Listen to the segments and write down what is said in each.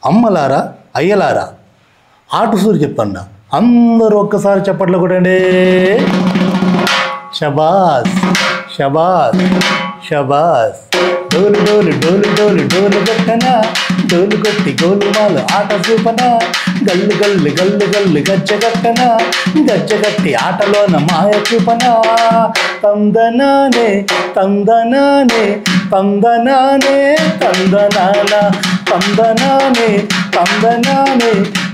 అమ్మలారా అయ్యలారా ఆటు సూరి చెప్పండి అందరూ ఒక్కసారి చెప్పట్లు కొట్టండి. షబాస్ షబాస్ షబాస్. డోలు డోలు డోలు డోలు డోలు కొట్టనా, డోలు కొట్టి గోలుమాలు ఆట చూపనా, గల్లు గల్లు గల్లు గల్లు గజ్జగట్టనా, గజ్జగట్టి ఆటలోన మాయ చూపనా. తందనానే తందనానే తందనానే తందనాన, తందనానే తందనానే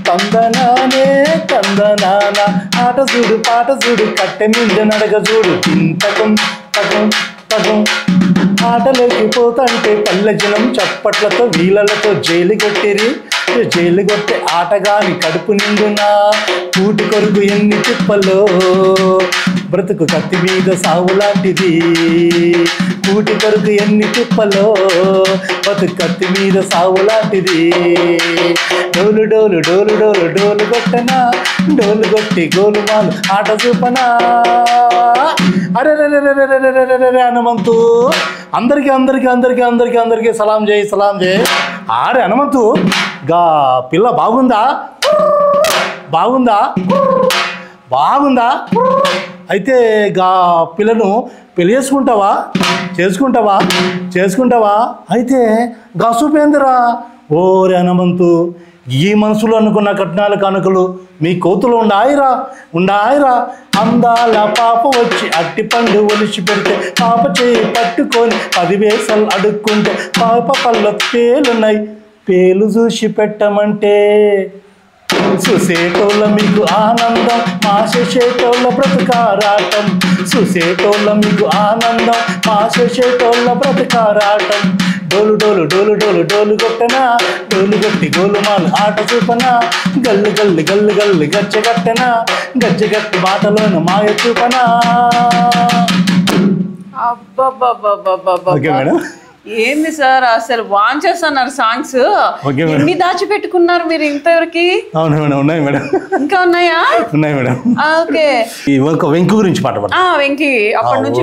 తందనానే తందనాన. ఆట చూడు పాట చూడు కట్టె మీద నడక చూడు, తింటకం తగం తగం. ఆటలోకి పోతంటే పల్లె జనం చప్పట్లతో వీళ్ళతో జైలు కొట్టిరి. జైలు కొట్టే ఆటగాని కడుపు నిండునా, కూటి కొరకు ఎన్ని తిప్పలో, బ్రతుకు కత్తి మీద సాగు లాంటిది. కూటి కొరకు ఎన్ని తిప్పలో, బ్రతుకు కత్తి మీద సాగు లాంటిది. డోలు డోలు డోలు డోలు డోలు కొట్టనా, డోలు కొట్టి గోలుమాలు ఆట చూపనా. అరే హనుమంతు అందరికీ అందరికీ అందరికీ అందరికీ అందరికీ సలాం చేయి సలాం చేయి. ఆరే హనుమంతు గా పిల్ల బాగుందా బాగుందా బాగుందా? అయితే గా పిల్లను పెళ్లి చేసుకుంటావా చేసుకుంటావా చేసుకుంటావా? అయితే గా చూపేందిరా. ఓరే హనుమంతు ఈ మనసులో అనుకున్న కట్నాల కానుకలు మీ కోతులు ఉండాయిరా ఉండాయిరా. అందాల పాప వచ్చి అట్టి పండు ఒలిచి పెడితే పాప చేయి పట్టుకొని 10 వేసలు అడుక్కుంటే పాప పళ్ళ పేలున్నాయి, పేలు చూసి పెట్టమంటే. చూసేటోళ్ళ మీకు ఆనందం, మా చేసేటోళ్ళ బ్రతుకారాటం. చూసేటోళ్ళ మీకు ఆనందం, మా చేసేటోళ్ళ బ్రతుకారాటం. డోలు డోలు డోలు డోలు డోలు కొట్టనా, డోలు కొట్టి గోలుమాలు ఆట చూపనా, గల్లు గల్లు గల్లు గల్లు గజ్జగట్టనా, గజ్జగట్టి బాటలోన మాయ చూపనా. Okay madam. ఏంది సార్ అసలు వాంచేస్తున్నారు సాంగ్స్, ఎన్ని దాచిపెట్టుకున్నారు మీరు ఇంతవరకు? అవును మేడం ఉన్నాయి మేడం. ఇంకా ఉన్నాయా? ఉన్నాయి మేడం. ఓకే. ఈ వెంకి గురించి పాట పాడు. వెంకి అప్పటి నుంచి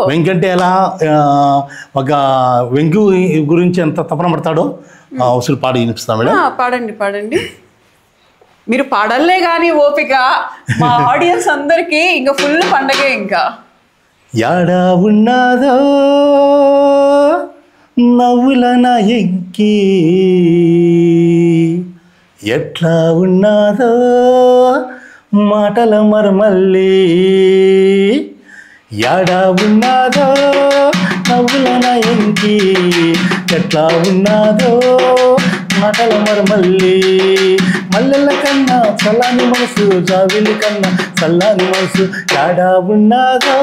వెంకి అంటే ఎలా ఒక వెంకి గురించి ఎంత తపన పడతాడో అసలు పాడి వినిపిస్తా మేడం. పాడండి పాడండి. మీరు పాడలే కానీ ఓపిక, మా ఆడియన్స్ అందరికి ఇంకా ఫుల్ పండగే. ఇంకా యాడా ఉన్నాదో నవ్వుల నా ఎంకి, ఎట్లా ఉన్నాదో మాటల మరమల్లి. యాడా ఉన్నాదో నవ్వుల నా ఎంకి, ఎట్లా ఉన్నాదో మాటల మరమల్లి. మల్లెల కన్నా చల్లని మనసు, జావిలి కన్నా చల్లని మనసు. యాడా ఉన్నాదో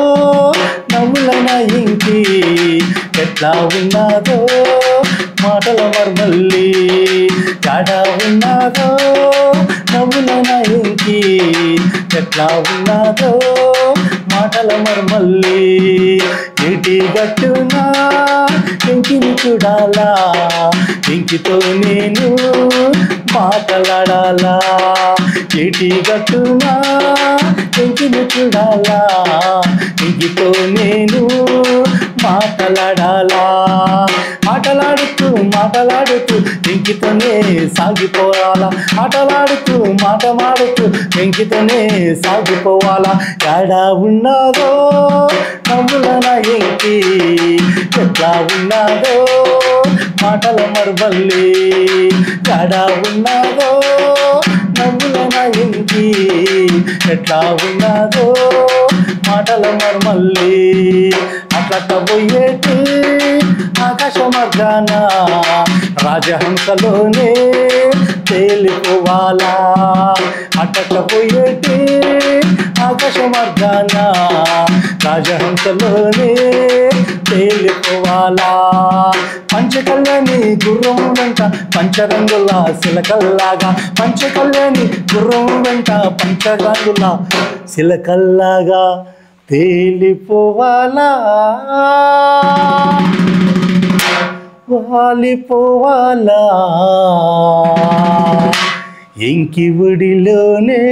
నవ్వుల నా ఇంకి, ఎట్లా ఉన్నాదో మాటల మరమల్లి. యాడా ఉన్నాదో నవ్వుల నా ఇంకి, ఎట్లా ఉన్నాదో మాటల మరమల్లి. ఏటి గట్టునా ఇంకిని చూడాలా, ఇంకితో నేను మాట్లాడాలా. ఏటి గట్టునా ఇంకిని చూడాలా, ఇంకితో నేను మాట్లాడాలా. మాటలాడుతూ మాటలాడుతూ ఇంకితోనే సాగిపోవాలా, మాటలాడుతూ మాటలాడుతూ ఇంకితోనే సాగిపోవాలా. యాడా ఉన్నాదో నవ్వుల నా ఎంకి, ఎట్లా ఉన్నాదో మాటల మరమల్లి. యాడా ఉన్నాదో నవ్వుల నా ఎంకి, ఎట్లా ఉన్నాదో మాటల మరమల్లి. అట్లా పోయేటి ఆకాశ మార్గాన రాజహంసలోనే తేలిపోవాలా. అట్లా పోయేటి ఆకాశ మార్గాన రాజహంసలోనే తేలిపోవాలా. పంచకళ్యాణి గుర్రం వెంట పంచరంగుల శిలకల్లాగా, పంచకళ్యాణి గుర్రం వెంట పంచరంగుల శిలకల్లాగా తేలిపోవాలా, వాలిపోవాలా. ఎంకి ఒడిలోనే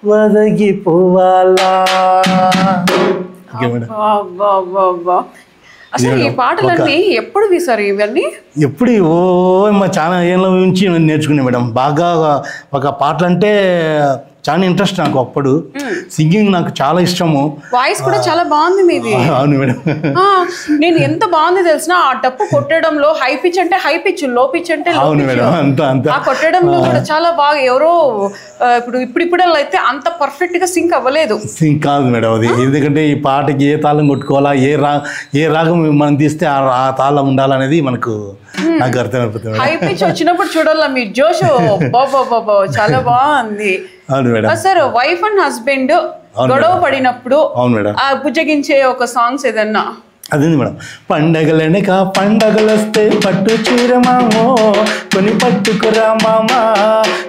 వదగిపోవాలా. అసలు ఈ పాటలన్నీ ఎప్పుడు తీసారు ఇవన్నీ? ఎప్పుడు మా చాలా ఏళ్ళ నుంచి నేర్చుకునే మేడం. బాగా ఒక పాటలు అంటే చాలా ఇంట్రెస్ట్ నాకు. అప్పుడు సింగింగ్ నాకు చాలా ఇష్టము. వాయిస్ కూడా చాలా బాగుంది మీది. అవును మేడం. నేను ఎంత బాగుంది తెలిసిన ఆ డప్పు కొట్టడంలో హై పిచ్ అంటే హై పిచ్, లో పిచ్ అంటే లో పిచ్. ఆ కొట్టడంలో కూడా చాలా బాగా. ఎవరో ఇప్పుడు అయితే అంత పర్ఫెక్ట్ గా సింక్ అవ్వలేదు. సింక్ కాదు మేడం అది. ఎందుకంటే ఈ పాటకి ఏ తాళం కొట్టుకోవాలా, ఏ రాగం మనం తీస్తే ఆ తాళం ఉండాలనేది మనకు నాకు అర్థమైపోతుంది. హై పిచ్ వచ్చినప్పుడు చూడాల మీ జోష్. బాబా చాలా బాగుంది. సార్, వైఫ్ అండ్ హస్బెండ్ గొడవ పడినప్పుడు బుజ్జగించే ఒక సాంగ్స్ ఏదన్నా? అదే మేడం. పండగలనక పండగలొస్తే పట్టు చీర మామో కొని పట్టుకురా మామా,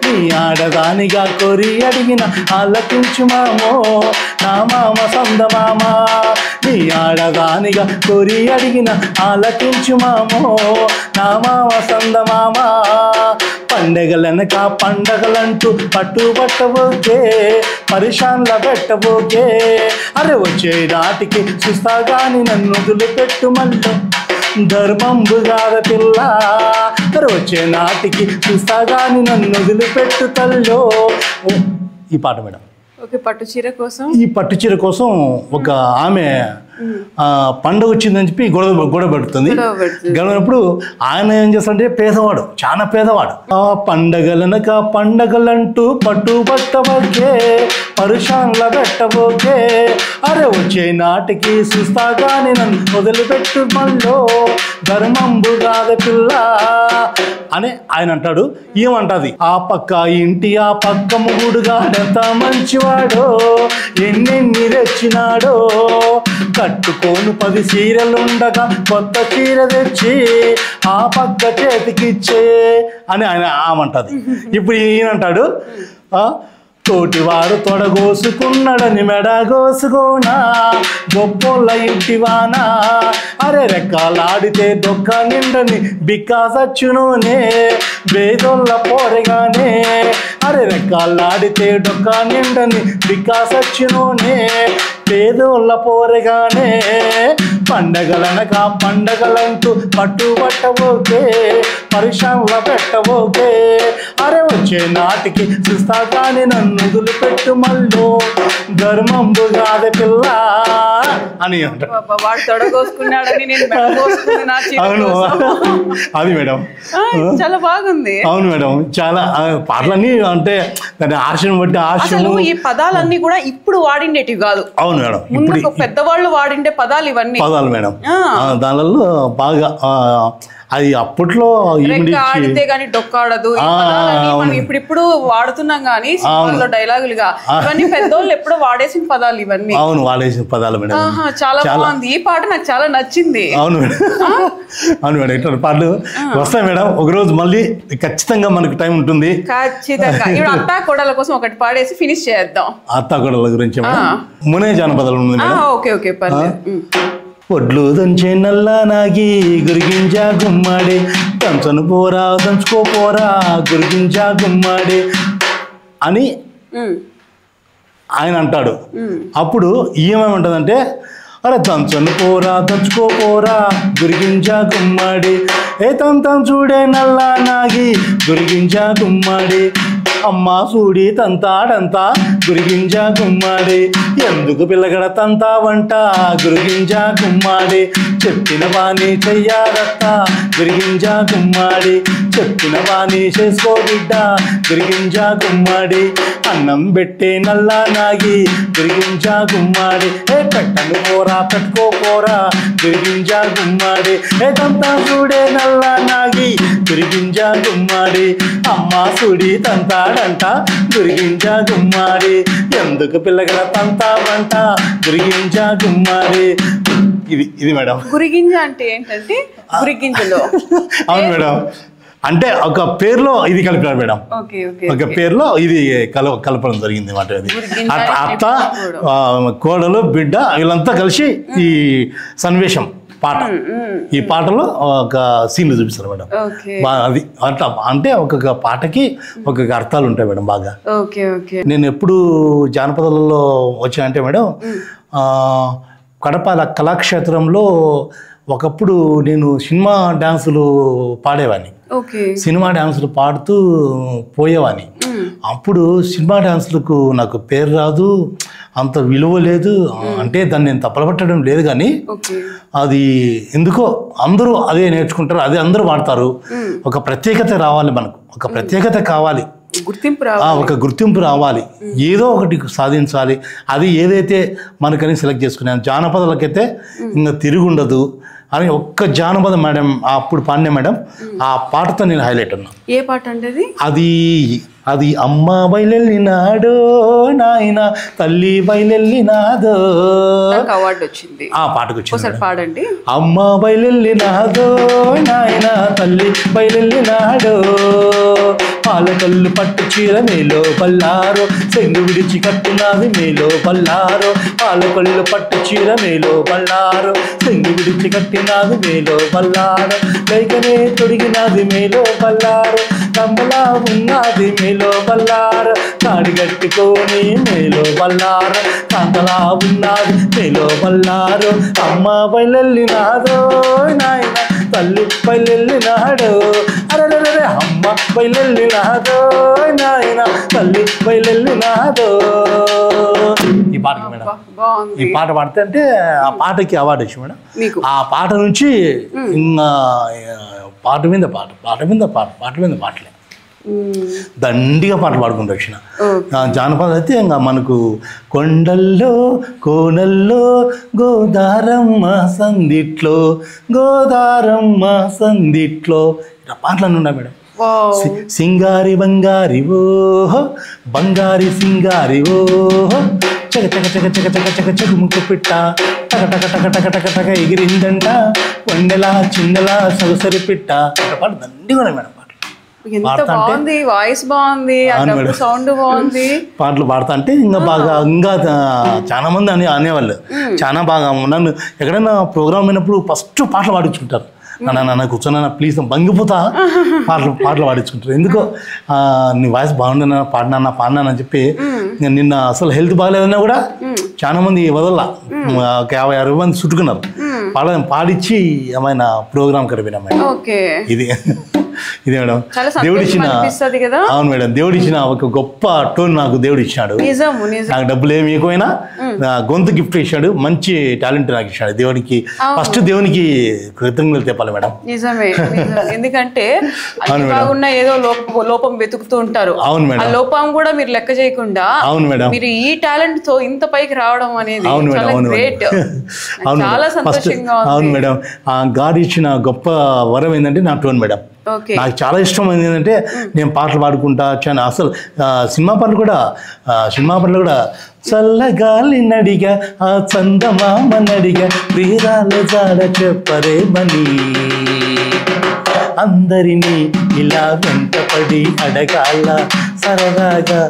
నీ ఆడదానిగా కోరి అడిగిన ఆలకించు మామో నా మామ సంద మామా, నీ ఆడదానిగా కోరి అడిగిన ఆలకించు మామో నా మామ సంద మామా. పండగలనక పండగలంటూ పట్టుబట్టబోకే, పరిశాన్ల పెట్టబోకే, అరే వచ్చే నాటికి చూస్తాగాని నన్ను వదిలిపెట్టు మళ్ళీ ధర్మంబు కాద పిల్ల, అరే వచ్చే నాటికి చూస్తాగాని నన్ను వదిలిపెట్టు తల్లో. ఈ పాట మేడం. పట్టు చీర కోసం, ఈ పట్టు చీర కోసం ఒక ఆమె పండుగ వచ్చిందని చెప్పి గొడవ పెడుతుంది. గొడవప్పుడు ఆయన ఏం చేస్తాడంటే పేదవాడు, చాలా పేదవాడు. ఆ పండగలనక పండగలంటూ పట్టు పట్టబోకే, పరుషాన్ల పెట్టబోకే, అరే వచ్చే నాటికి చూస్తాగాని నన్ను వదిలిపెట్టు మళ్ళో ధర్మంబు కాద పిల్ల అని ఆయన అంటాడు. ఏమంటది, ఆ పక్క ఇంటి ఆ పక్క ముగుడుగాడెంత మంచివాడో, ఎన్నెన్ని తెచ్చినాడో, కట్టుకోను 10 చీరలుండగా కొత్త చీర తెచ్చి ఆ పక్క చేతికిచ్చే అని ఆయన ఆమంటది. ఇప్పుడు ఈయనంటాడు, తోటివాడు తొడగోసుకున్నాడని మెడగోసుకోనా, గొప్పోళ్ళ ఇంటివానా, అరే రెక్కలాడితే డొక్క నిండని బికాసచ్చునోనే, బేదోళ్ళ పోరెగానే, అరే రెక్కలాడితే డొక్క నిండని బికాసచ్చునోనే, పేదోళ్ళ పోరెగానే. పండగలనక పండగలంటూ పట్టుబట్టబోకే, పరిశ్రమల పెట్టబోకే, అరే వచ్చే నాటికి చూస్తా కానీ నన్ను వదిలిపెట్టు మళ్ళీ ధర్మంబు కాద పిల్ల అని అంటారు. అవును, అది మేడం. చాలా బాగుంది. అవును మేడం. చాలా పాటలన్నీ అంటే దాని ఆశను బట్టి ఆశలు. ఈ పదాలన్నీ కూడా ఇప్పుడు వాడిండేటివి కాదు. అవును మేడం. ఇప్పుడు పెద్దవాళ్ళు వాడిండే పదాలు ఇవన్నీ మేడం. దానిలో బాగా అది అప్పట్లో ఆడితే గానీ డొక్కాడదు ఇప్పుడు వాడుతున్నాం గానీ డైలాగులుగా. ఇవన్నీ పెద్దోళ్ళు ఎప్పుడు వాడేసిన పదాలు ఇవన్నీ. అవును, వాడేసిన పదాలు మేడం. చాలా బాగుంది ఈ పాట, నాకు చాలా నచ్చింది. అవును మేడం. అవును మేడం. ఇట్లా పాటలు వస్తాయి మేడం. ఒకరోజు మళ్ళీ ఖచ్చితంగా మనకు టైం ఉంటుంది. ఖచ్చితంగా. ఇప్పుడు అత్తా కోడల కోసం ఒకటి పాడేసి ఫినిష్ చేద్దాం. అత్తా కోడల గురించి మునే జానపదాలు ఉంది. ఓకే ఓకే, పర్లేదు. ఒడ్లు దంచే నల్ల నాగి గురిగింజా గుమ్మాడే, దంచను పోరా దంచుకోపోరా గురిగింజా గుమ్మాడే అని ఆయన అంటాడు. అప్పుడు ఏమేమంటదంటే, అరే దంచను పోరా దంచుకోపోరా గురిగింజా గుమ్మాడి, ఏ తంతం చూడే నల్ల నాగి గురిగింజా గుమ్మాడి, అమ్మ సూడి తంతాడంతా గురిగింజా గుమ్మాడి, ఎందుకు పిల్లగడ తంతా వంట గురిగింజా గుమ్మాడి, చెప్పిన వాణి చెయ్యారత్త గురిగింజా గుమ్మాడి, చెప్పిన వాణి చేసుకో బిడ్డ గురిగింజా గుమ్మాడి, అన్నం పెట్టే నల్ల నాగి గురిగింజా గుమ్మాడి, ఏ పెట్టను పోరా పెట్టుకోపోరా గురిగింజా గుమ్మాడి, ఏ తంతా చూడే నల్ల నాగి గురిగింజా గుమ్మాడి, అమ్మ సూడి తంతాడంట గురిగింజా గుమ్మాడి, ఎందుకు పిల్లగల తంతా వంట గురిగింజా గుమ్మాడి. ఇది మేడం. గురిగింజ అంటే ఏంటంటే గురిగింజలో. అవును మేడం. అంటే ఒక పేరులో ఇది కలిపారు మేడం. ఒక పేరులో ఇది కలపడం జరిగింది మాట. ఇది అత్త కోడలు బిడ్డ వీళ్ళంతా కలిసి ఈ సన్నివేశం పాట, ఈ పాటలో ఒక సీన్లు చూపిస్తారు మేడం. అది అట్లా అంటే ఒక్కొక్క పాటకి ఒక్కొక్క అర్థాలు ఉంటాయి మేడం. బాగా నేను ఎప్పుడు జానపదాలలో వచ్చానంటే మేడం, కడప కళాక్షేత్రంలో ఒకప్పుడు నేను సినిమా డాన్సులు పాడేవాడిని, సినిమా డాన్సులు పాడుతూ పోయేవాడిని. అప్పుడు సినిమా డాన్సులకు నాకు పేరు రాదు, అంత విలువ లేదు. అంటే దాన్ని నేను తప్పలపట్టడం లేదు, కానీ అది ఎందుకో అందరూ అదే నేర్చుకుంటారు, అదే అందరూ వాడతారు. ఒక ప్రత్యేకత రావాలి, మనకు ఒక ప్రత్యేకత కావాలి, ఒక గుర్తింపు రావాలి, ఏదో ఒకటి సాధించాలి. అది ఏదైతే మనకని సెలెక్ట్ చేసుకున్నాను. జానపదాలకైతే ఇంకా తిరుగుండదు అని ఒక్క జానపద మేడం అప్పుడు పాడిన మేడం, ఆ పాటతో నేను హైలైట్ ఉన్నా. ఏ పాట అంటే అది అమ్మ బయలెళ్ళినాడో నాయన తల్లి బయలెళ్ళినాదో, అవార్డు వచ్చింది, ఆ పాటకు వచ్చింది. పాడండి. అమ్మ బయలెళ్ళినాదో నాయన తల్లి బయలెళ్ళినాడో, పాలకల్లు పట్టు చీర మేలో బల్లారో, సెంగు విడిచి కట్టున్నది మేలో బల్లారో, పాలకల్లు పట్టు చీర మేలో బల్లారో, సెంగు విడిచి కట్టినది మేలో బల్లారో, లేకనే తొడిగినది మేలో బల్లారో, కమ్మలా ఉన్నది మేలో బల్లారో, కాడి కట్టుకొని మేలో బల్లారో, కాంతలా ఉన్నది మేలో బల్లారో, అమ్మ బయలెళ్ళినాదో నాయన తల్లి బయలెళ్ళినాడో, అరే అమ్మ బయలెళ్ళినాదో నాయన తల్లి బయలెళ్ళినాదో. ఈ పాటకి మేడం, ఈ పాట పాడితే అంటే ఆ పాటకి అవార్డు వచ్చి మేడం. ఆ పాట నుంచి ఇంకా పాట మీద పాట, పాట మీద పాట, పాట మీద పాటలే దండిగా పాటలు పాడుకుంటూ వచ్చిన. జానపద అయితే ఇంకా మనకు కొండల్లో కోనల్లో గోదారమ్మ సందిట్లో, గోదారమ్మ సందిట్లో ఇట్లా పాటలు ఉన్నాయి మేడం. సింగారి బంగారి ఓహో, బంగారి సింగారి ఓహో, చక చక చక చక చక చక చక ముక్కు పిట్ట టక టక టక టక టక టక ఎగిరిందంట, వండెలా చిన్నెలా సొగసరి పిట్ట. పాట దండిగా ఉన్నాయి మేడం. వాయిస్ బాగుంది, సౌండ్ బాగుంది. పాటలు పాడతా అంటే ఇంకా బాగా, ఇంకా చాలా మంది అనేవాళ్ళు చాలా బాగా. నన్ను ఎక్కడైనా ప్రోగ్రామ్ అయినప్పుడు ఫస్ట్ పాటలు పాడించుకుంటారు. నన్ను కూర్చొని ప్లీజ్ బంగిపోతా పాటలు పాడించుకుంటారు. ఎందుకో నీ వాయిస్ బాగుండనా, పాడినానని చెప్పి. నిన్న అసలు హెల్త్ బాగాలేదన్నా కూడా చాలా మంది వదల్లా, 50-60 మంది చుట్టుకున్నారు. పాడిచ్చి ఏమైనా ప్రోగ్రామ్ కడిపినా మేడం. ఇది మేడం దేవుడు ఇచ్చిన, అవును మేడం, దేవుడు ఇచ్చిన ఒక గొప్ప టోన్ నాకు దేవుడు ఇచ్చినాడు. నాకు డబ్బులు ఏమి ఎక్కువైనా గొంతు గిఫ్ట్ ఇచ్చాడు, మంచి టాలెంట్ నాకు ఇచ్చాడు. దేవునికి ఫస్ట్ దేవునికి కృతజ్ఞతలు చెప్పాలి మేడం. నిజమే, ఎందుకంటే ఏదో లోపం వెతుకుతూ ఉంటారు. అవును మేడం, ఆ లోపం కూడా మీరు లెక్క చేయకుండా, అవును మేడం, మీరు ఈ టాలెంట్ తో ఇంత పైకి రావడం అనేది గ్రేట్, చాలా సంతోషంగా ఉంది. అవును మేడం, గాడ్ ఇచ్చిన గొప్ప వరం ఏంటంటే నా టోన్ మేడం. నాకు చాలా ఇష్టం ఏంటంటే నేను పాటలు పాడుకుంటా వచ్చాను. అసలు సినిమా పాటలు కూడా చల్లగాలి నడిగా ఆ చందమామ నడిగా ప్రియురాల జాడ చెప్పరేమని, అందరినీ ఇలా వెంటపడి అడగాల సరదాగా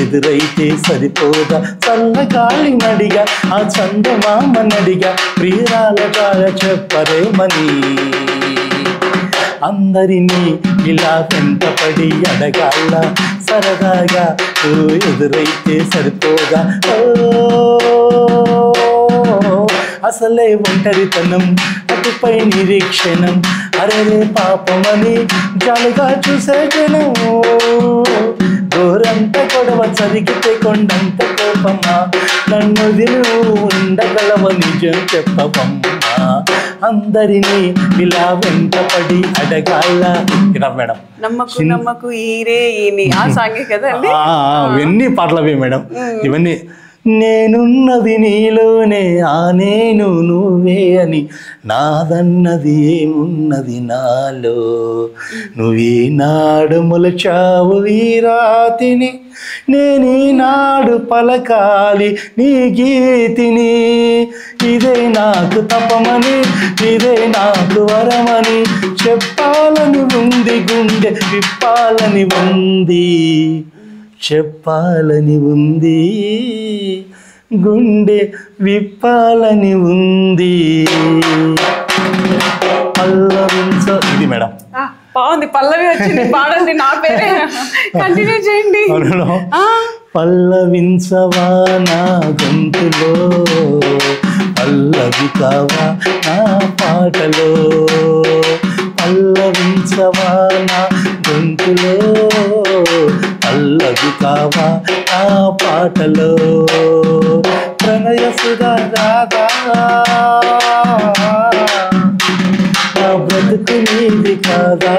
ఎదురైతే సరిపోదా, చల్లగాలి నడిగా ఆ చందమామ నడిగా ప్రియురాల జాడ చెప్పరేమని, అందరినీ ఇలా వెంటపడి అడగాల సరదాగా ఎదురైతే సరిపోగా. అసలే ఒంటరితనం అటుపై నిరీక్షణం, అరే పాపమని జాలుగా చూసే జనం, గోరంత గొడవ జరిగితే కొండంత కోపమా, నన్ను దిను ఉండగలవ నిజం చెప్పవమ్మా, అందరినీ ఇలా వెంటపడి అడగాల. మేడం నమ్మకు ఆ సాంగే కదండి, ఇవన్నీ పాటలవే మేడం. ఇవన్నీ నేనున్నది నీలోనే, ఆ నేను నువ్వే అని, నాదన్నది ఏమున్నది నాలో, నువ్వీనాడు మొలచావు ఈ రాతిని, నేనీనాడు పలకాలి నీ గీతిని, ఇదే నాకు తపమని ఇదే నాకు వరమని, చెప్పాలని ఉంది గుండె విప్పాలని ఉంది, చెప్పాలని ఉంది గుండె విప్పాలని ఉంది. ఇది మేడం బాగుంది, పల్లవి వచ్చింది, పాడండి, నా పేరే, కంటిన్యూ చేయండి. పల్లవించవా నా గొంతులో పల్లవి కావా నా పాటలో, పల్లవించవా నా గొంతులో, పల్లవి కావా నా పాటలో, ప్రణయ సుధా రాధా నా బ్రతుకు నీది కాదా,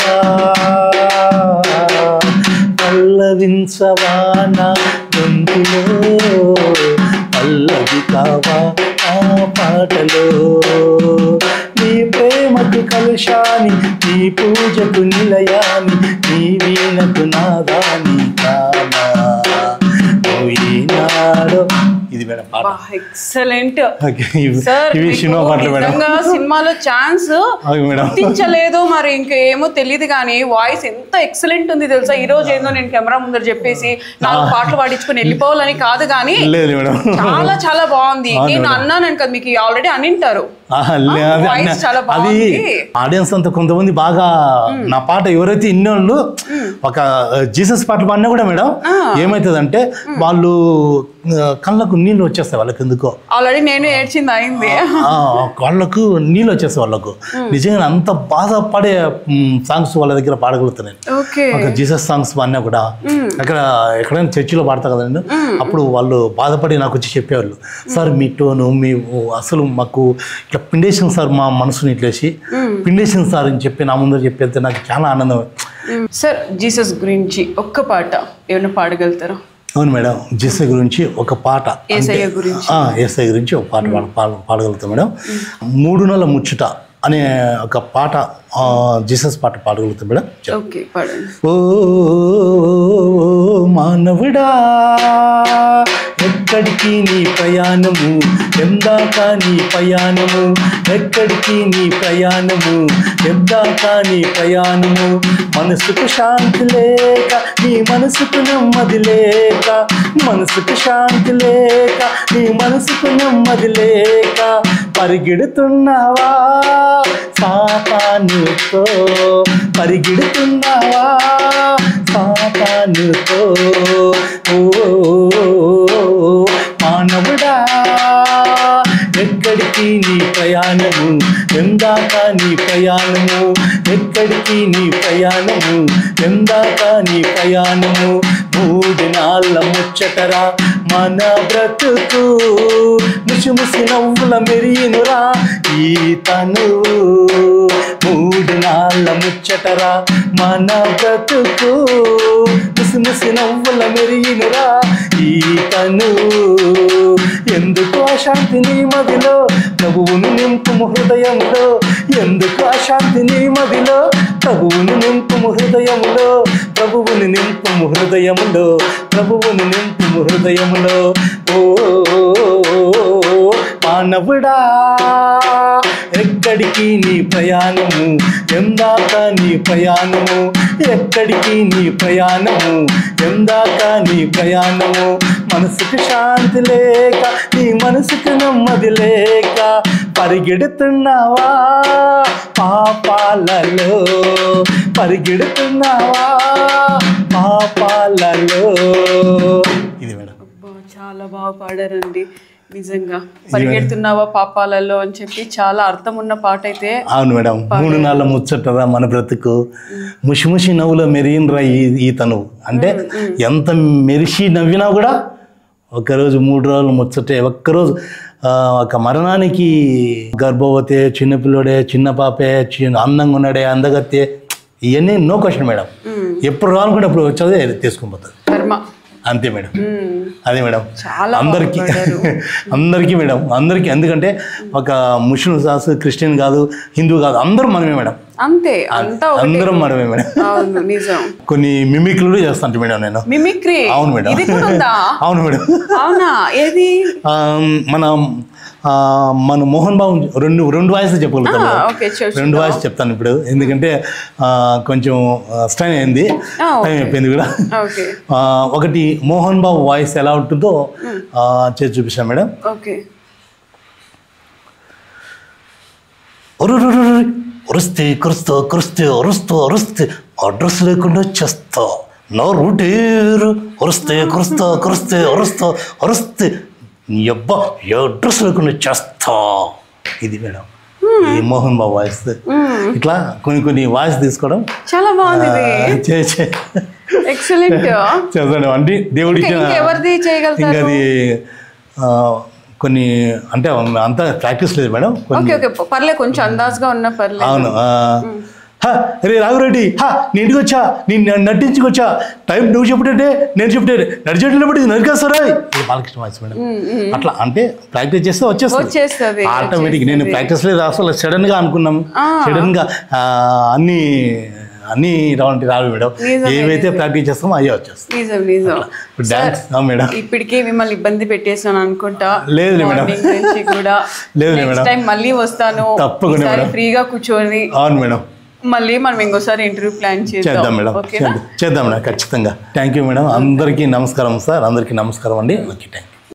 పల్లవించవా నా గొంతులో, పల్లవి కావా నా పాటలో, నీ ప్రేమకు కలుషాని, నీ పూజకు నిలయాని, నీ వీణకు నాదాని కానా ఈనాడు. ఇది మేడం పాట. Excellent sir. సినిమాలో ఛాన్స్ గుర్తించలేదు, మరి ఇంకేమో తెలియదు కానీ వాయిస్ ఎంత ఎక్సలెంట్ ఉంది తెలుసా. ఈ రోజు ఏందో నేను కెమెరా ముందర చెప్పేసి 4 పాటలు పాడించుకుని వెళ్ళిపోవాలని కాదు కానీ చాలా చాలా బాగుంది. నేను అన్నాను కదా మీకు, ఆల్రెడీ అనింటారు. అది ఆడియన్స్ అంతా కొంతమంది బాగా నా పాట ఎవరైతే ఇన్నోళ్ళు ఒక జీసస్ పాటలు పాడినా కూడా మేడం ఏమవుతుందంటే వాళ్ళు కళ్ళకు నీళ్ళు వచ్చేస్తాయి వాళ్ళకి, ఎందుకో ఆల్రెడీ నేను ఏడ్చింది అయింది, వాళ్ళకు నీళ్ళు వచ్చేస్తాయి వాళ్ళకు. నిజంగా అంత బాధపడే సాంగ్స్ వాళ్ళ దగ్గర పాడగలుగుతాను. ఒక జీసస్ సాంగ్స్ పాడినా కూడా అక్కడ ఎక్కడైనా చర్చిలో పాడతా కదండి, అప్పుడు వాళ్ళు బాధపడి నాకు వచ్చి చెప్పేవాళ్ళు, సార్ మీ టోను మీ అసలు మాకు ఇట్లా పిండేసింది సార్, మా మనసుని ఇట్లేసి పిండేసింది సార్ అని చెప్పి నా ముందర చెప్పేస్తే నాకు చాలా ఆనందం. సార్ జీసస్ గురించి ఒక్క పాట ఏమైనా పాడగలుగుతారా? అవును మేడం, జీసస్ గురించి ఒక పాట, యేసయ్య గురించి ఒక పాట పాడగలుగుతాం మేడం. 3 నెలల ముచ్చట అనే ఒక పాట జీసస్ పాట పాడగలుగుతాం మేడం. ఓ మానవుడా ఎక్కడికి నీ ప్రయాణము, ఎందాకా నీ ప్రయాణము, ఎక్కడికి నీ ప్రయాణము, ఎందాకా నీ ప్రయాణము, మనసుకు శాంతి లేక, నీ మనసుకు నెమ్మది లేక, మనసుకు శాంతి లేక, నీ మనసుకు నెమ్మది లేక, పరిగెడుతున్నావా సాతానుతో, పరిగెడుతున్నావా సాతానుతో, ఓ మానవుడా ఎక్కడికి నీ ప్రయాణము, ఎందాకా నీ ప్రయాణము, ఎక్కడికి నీ ప్రయాణము, ఎందాకా నీ ప్రయాణము, 3 నాళ్ళ ముచ్చటరా మన బ్రతుకు, ముసిముసి నవ్వుల మెరియునురా ఈ తను, 3 నాళ్ళ ముచ్చటరా మన బ్రతుకు, ముసిముసి నవ్వుల మెరియునురా ఈ తను, ఎందుకు అశాంతి నీ మదిలో, ప్రభువును నింపుము హృదయంలో, ఎందుకు అశాంతి నీ మదిలో, ప్రభువును నింపుము హృదయంలో, ప్రభువును నింపుము హృదయంలో, ప్రభువును నింపుము హృదయంలో, ఓ మానవుడా ఎక్కడికి నీ ప్రయాణము, ఎందాకా నీ ప్రయాణము, ఎక్కడికి నీ ప్రయాణము, ఎందాకా నీ ప్రయాణము, మనసుకు శాంతి లేక, నీ మనసుకు నెమ్మది లేక, పరిగెడుతున్నావా పాపాలలో, పరిగెడుతున్నావా పాపాలలో. ఇది మేడం. చాలా బాగా పాడారండి నిజంగా. పరిగెడుతున్నావా పాపాలలో అని చెప్పి చాలా అర్థం ఉన్న పాట అయితే. అవును మేడం. 3 నాళ్ళ ముచ్చటరా మన బ్రతుకు, ముషిముషి నవ్వులో మెరిగినరా ఈతను అంటే ఎంత మెరిసి నవ్వినా కూడా ఒక్కరోజు 3 రోజులు ముచ్చటే. ఒక్కరోజు ఒక మరణానికి గర్భవతి, చిన్నపిల్లడే, చిన్న పాపే, అందంగా ఉన్నాడే, అందగత్తే, ఇవన్నీ నో క్వశ్చన్ మేడం. ఎప్పుడు రానుకుంటే అప్పుడు వచ్చేదే తీసుకుని పోతుంది అంతే మేడం. అదే మేడం అందరికీ మేడం, అందరికీ. ఎందుకంటే ఒక ముస్లిం సాస్, క్రిస్టియన్ కాదు, హిందూ కాదు, అందరం మనమే మేడం. అంతే, అందరం మనమే మేడం. కొన్ని మిమిక్రీలు చేస్తాను మేడం నేను. మిమిక్రీ? అవును మేడం. అవును మేడం. అవునా? ఏది? మన మోహన్ బాబు రెండు వాయిస్ చెప్పగలుగుతాను. 2 వాయిస్ చెప్తాను ఇప్పుడు, ఎందుకంటే కొంచెం స్టైన్ అయింది, టైం అయిపోయింది కూడా. ఒకటి మోహన్ బాబు వాయిస్ ఎలా ఉంటుందో చేసి చూపిస్తాను మేడం. ఒరుస్తే కురుస్తో కురుస్తే ఒరుస్తూ ఒరుస్తే అడ్రస్ లేకుండా వచ్చేస్తా నా రూటేరు, ఒరుస్తే కురుస్తా కురుస్తే ఒరుస్తా ఒరుస్తే అబ్బా అడ్రస్ లేకుండా చేస్తా ఇది మేడం ఈ మోహన్ బాబు వాయిస్. ఇట్లా కొన్ని వాయిస్ తీసుకోవడం చాలా బాగుంది. ఎక్సలెంట్. చేస్తాను అంటే దేవుడి ఎవరిది చేయగలుగుతారు? ఇంకా అది కొన్ని అంటే అంతా ప్రాక్టీస్ లేదు మేడం. పర్లేదు, కొంచెం అందాజుగా ఉన్న పర్లేదు. అవును. రే రాఘురెడ్డి, నేను ఇంటికి వచ్చా, నేను నటించుకొచ్చా, టైం నువ్వు చెప్పుంటే నేను చెప్తే నడిచేటప్పుడు నరికేస్తారా బాలకృష్ణ వాయిస్ మేడం. అట్లా అంటే ప్రాక్టీస్ చేస్తే వచ్చేస్తుంది ఆటోమేటిక్. నేను ప్రాక్టీస్ లేదు అసలు, సడన్ గా అనుకున్నాం, సడన్ గా అన్ని రావు మేడం. ఏవైతే ప్రాక్టీస్ చేస్తామో అయ్యే వచ్చేస్తాం. డాన్స్ మేడం ఇప్పటికే మిమ్మల్ని ఇబ్బంది పెట్టేసాను అనుకుంటా. లేదు మేడం, లేదు మేడం, మళ్ళీ వస్తాను తప్పకుండా ఫ్రీగా కూర్చొని. అవును మేడం, మళ్ళీ మనం ఇంకోసారి ఇంటర్వ్యూ ప్లాన్ చేద్దాం మేడం. చేద్దాం మేడం ఖచ్చితంగా. Thank you madam. అందరికీ నమస్కారం సార్, అందరికీ నమస్కారం అండి. Okay, thank you.